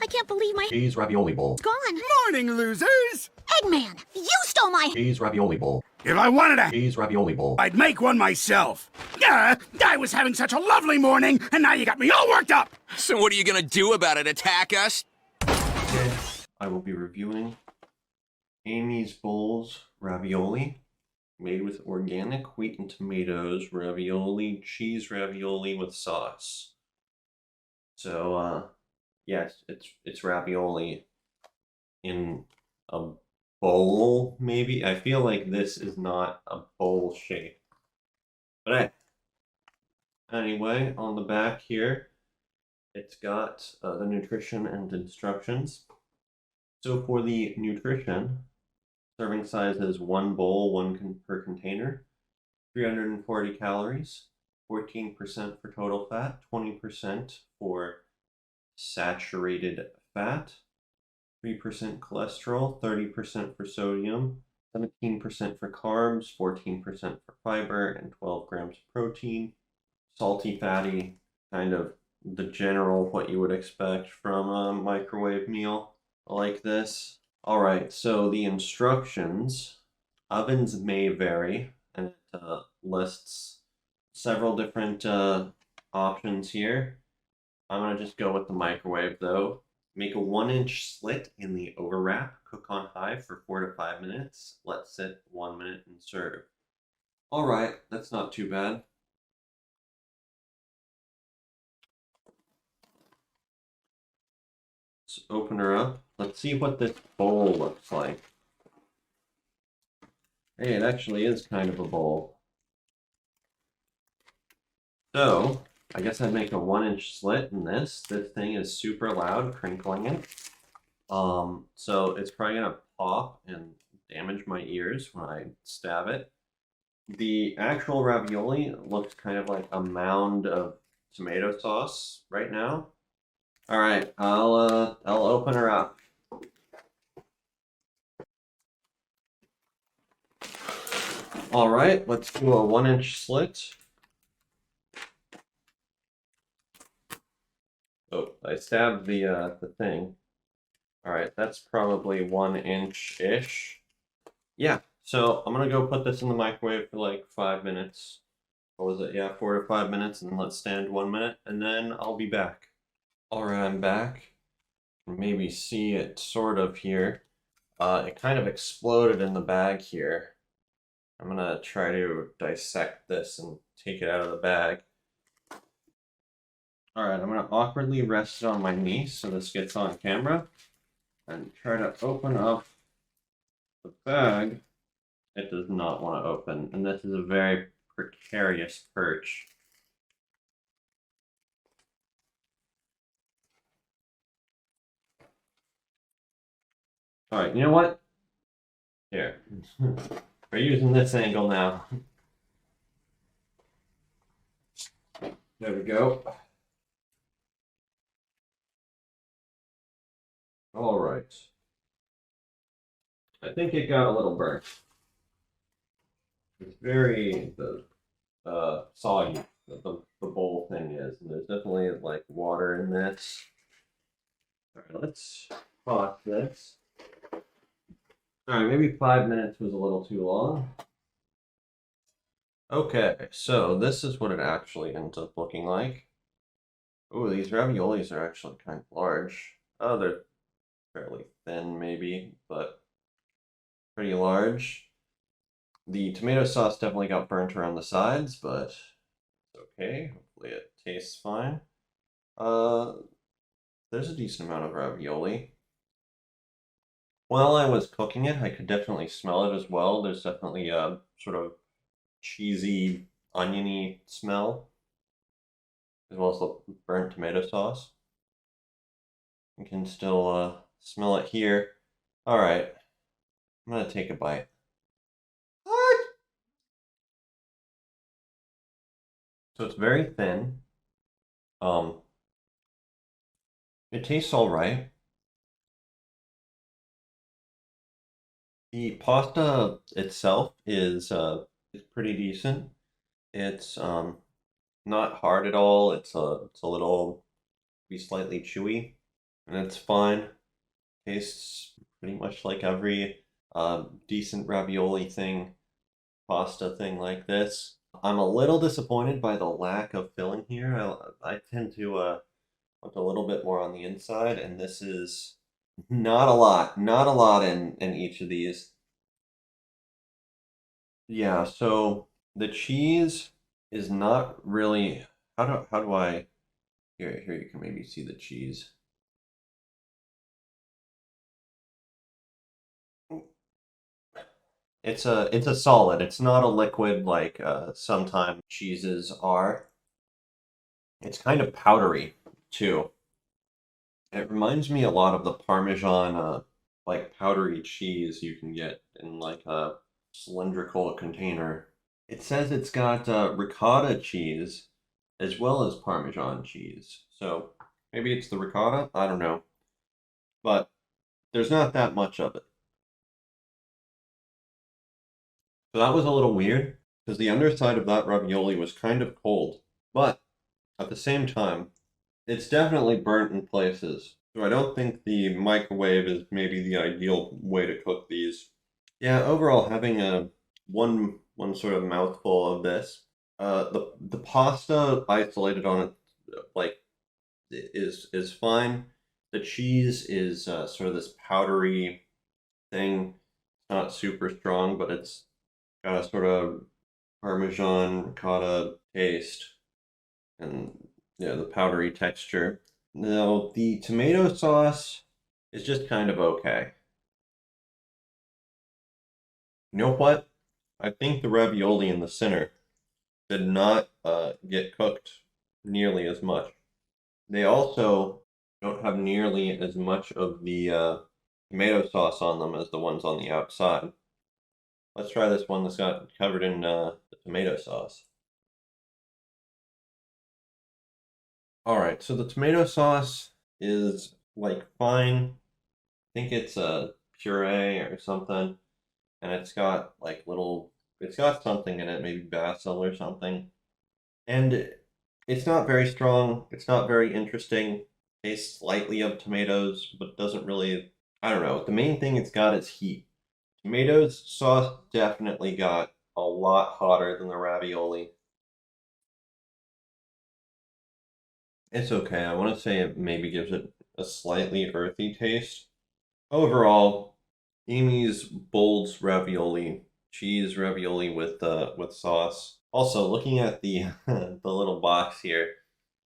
I can't believe my Cheese ravioli bowl. gone. Morning, losers! Eggman, you stole my... Cheese ravioli bowl. If I wanted a... Cheese ravioli bowl. I'd make one myself. I was having such a lovely morning, and now you got me all worked up! So what are you gonna do about it, attack us? I will be reviewing Amy's Bowls ravioli, made with organic wheat and tomatoes, ravioli, cheese ravioli with sauce. So, yes, it's ravioli in a bowl, maybe? I feel like this is not a bowl shape. But anyway, on the back here, it's got the nutrition and instructions. So for the nutrition, serving size is 1 bowl, 1 per container, 340 calories, 14% for total fat, 20% for saturated fat, 3% cholesterol, 30% for sodium, 17% for carbs, 14% for fiber, and 12 grams of protein. Salty, fatty, kind of the general what you would expect from a microwave meal like this. All right, so the instructions, ovens may vary, and it lists several different options here. I'm gonna just go with the microwave though. Make a 1-inch slit in the overwrap, cook on high for 4 to 5 minutes, let sit 1 minute and serve. All right, that's not too bad. Let's open her up. Let's see what this bowl looks like. Hey, it actually is kind of a bowl. So, I guess I'd make a 1-inch slit in this. This thing is super loud, crinkling it. So it's probably gonna pop and damage my ears when I stab it. The actual ravioli looks kind of like a mound of tomato sauce right now. All right, I'll open her up. All right, let's do a 1-inch slit. Oh, I stabbed the thing. All right, that's probably 1 inch-ish. Yeah, so I'm gonna go put this in the microwave for like 5 minutes. What was it? Yeah, 4 to 5 minutes, and then let stand 1 minute, and then I'll be back. All right, I'm back. Maybe see it sort of here. It kind of exploded in the bag here. I'm gonna try to dissect this and take it out of the bag. All right, I'm gonna awkwardly rest it on my knee so this gets on camera and try to open up the bag. It does not want to open, and this is a very precarious perch. All right, you know what? Here, we're using this angle now. There we go. All right. I think it got a little burnt. It's very soggy. The bowl thing is, and there's definitely like water in this. All right, let's pause this. All right, maybe 5 minutes was a little too long. Okay, so this is what it actually ends up looking like. Oh, these raviolis are actually kind of large. Oh, they're fairly thin maybe, but pretty large. The tomato sauce definitely got burnt around the sides, but it's okay. Hopefully it tastes fine. There's a decent amount of ravioli. While I was cooking it, I could definitely smell it as well. There's definitely a sort of cheesy, oniony smell, as well as the burnt tomato sauce. You can still smell it here. All right, I'm gonna take a bite. What? So it's very thin. It tastes all right. The pasta itself is pretty decent. It's not hard at all. It's a little, be slightly chewy. and it's fine. Tastes pretty much like every decent ravioli thing, pasta thing like this. I'm a little disappointed by the lack of filling here. I tend to want a little bit more on the inside, and this is not a lot in each of these. Yeah, so the cheese is not really, how do I, here you can maybe see the cheese. It's a solid. It's not a liquid like sometimes cheeses are. It's kind of powdery too. It reminds me a lot of the Parmesan like powdery cheese you can get in like a cylindrical container. It says it's got ricotta cheese as well as Parmesan cheese. So maybe it's the ricotta? I don't know. But there's not that much of it. So that was a little weird because the underside of that ravioli was kind of cold. But at the same time, it's definitely burnt in places. So I don't think the microwave is maybe the ideal way to cook these. Yeah, overall having a one sort of mouthful of this. The pasta isolated on it like is fine. The cheese is sort of this powdery thing. Not super strong, but it's got a sort of Parmesan ricotta taste and yeah, the powdery texture. Now, the tomato sauce is just kind of okay. You know what? I think the ravioli in the center did not get cooked nearly as much. They also don't have nearly as much of the tomato sauce on them as the ones on the outside. Let's try this one that's got covered in the tomato sauce. All right, so the tomato sauce is like fine. I think it's a puree or something, and it's got like it's got something in it, maybe basil or something. And it's not very strong. It's not very interesting. Tastes slightly of tomatoes, but doesn't really. I don't know. The main thing it's got is heat. Tomatoes sauce definitely got a lot hotter than the ravioli. It's okay. I want to say it maybe gives it a slightly earthy taste. Overall, Amy's Bold's ravioli, cheese ravioli with sauce. Also, looking at the the little box here,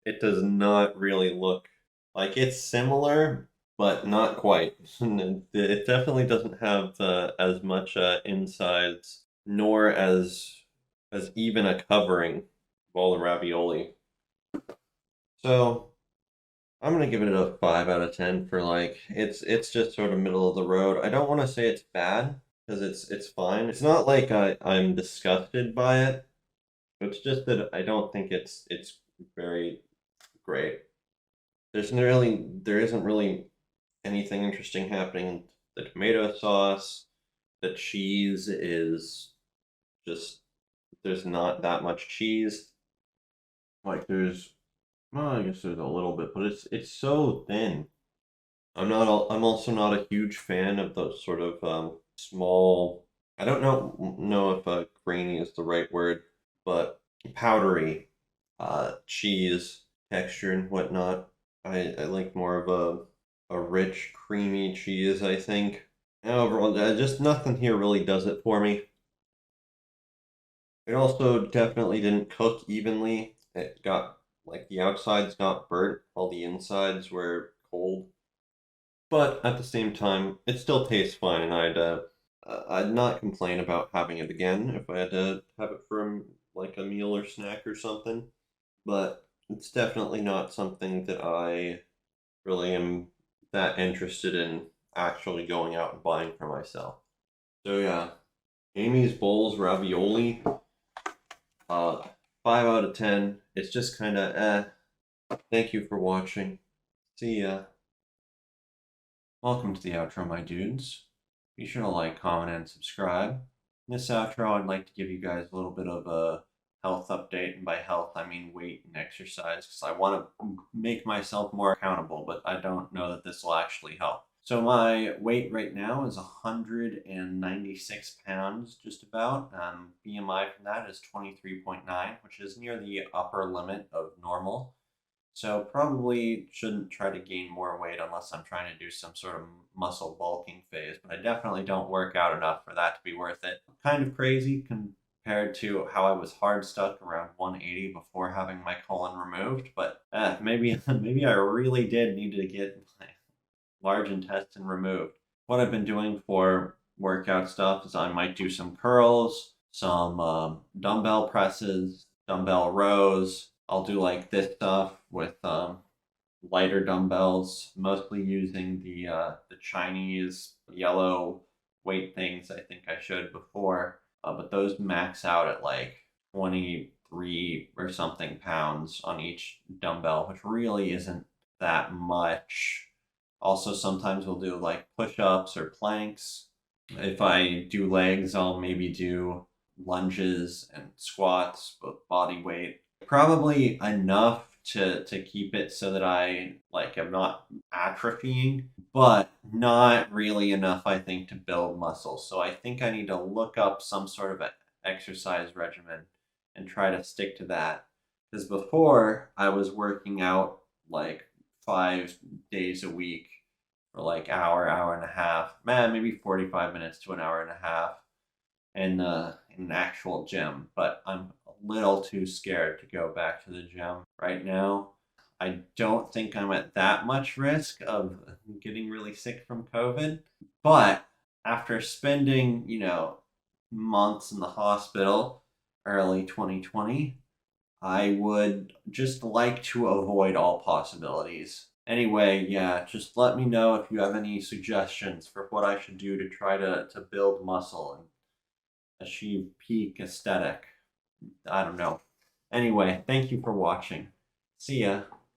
it does not really look like it's similar, but not quite. It definitely doesn't have as much insides, nor as even a covering of all the ravioli. So I'm gonna give it a 5 out of 10 for like it's just sort of middle of the road. I don't want to say it's bad because it's fine. It's not like I'm disgusted by it. It's just that I don't think it's very great. There isn't really anything interesting happening in the tomato sauce. The cheese is just there's not that much cheese. Like there's well, I guess there's a little bit, but it's so thin. I'm also not a huge fan of those sort of small. I don't know if grainy is the right word, but powdery cheese texture and whatnot. I like more of a rich, creamy cheese, I think. Overall, just nothing here really does it for me. It also definitely didn't cook evenly. It got, like, the outsides got burnt while the insides were cold. But at the same time, it still tastes fine, and I'd not complain about having it again if I had to have it for like a meal or snack or something. But it's definitely not something that I really am that interested in actually going out and buying for myself. So yeah, Amy's Bowls Ravioli, uh, 5 out of 10. It's just kind of Thank you for watching. See ya. Welcome to the outro, my dudes. Be sure to like, comment, and subscribe. In this outro, I'd like to give you guys a little bit of a health update, and by health I mean weight and exercise, because I want to make myself more accountable, but I don't know that this will actually help. So my weight right now is 196 pounds, just about. BMI from that is 23.9, which is near the upper limit of normal. So probably shouldn't try to gain more weight unless I'm trying to do some sort of muscle bulking phase, but I definitely don't work out enough for that to be worth it. Kind of crazy compared to how I was hard stuck around 180 before having my colon removed, but maybe I really did need to get my large intestine removed. What I've been doing for workout stuff is I might do some curls, some dumbbell presses, dumbbell rows. I'll do like this stuff with lighter dumbbells, mostly using the Chinese yellow weight things I think I showed before. But those max out at like 23 or something pounds on each dumbbell, which really isn't that much. Also, sometimes we'll do like push-ups or planks. If I do legs, I'll maybe do lunges and squats, both body weight. Probably enough to keep it so that I like am not atrophying, but not really enough, I think, to build muscle. So I think I need to look up some sort of exercise regimen and try to stick to that. Because before I was working out like 5 days a week for like hour and a half, man, maybe 45 minutes to an hour and a half in an actual gym. But I'm a little too scared to go back to the gym right now. I don't think I'm at that much risk of getting really sick from COVID, but after spending, months in the hospital early 2020, I would just like to avoid all possibilities. Anyway, yeah, just let me know if you have any suggestions for what I should do to try to build muscle and achieve peak aesthetic. I don't know. Anyway, thank you for watching. See ya.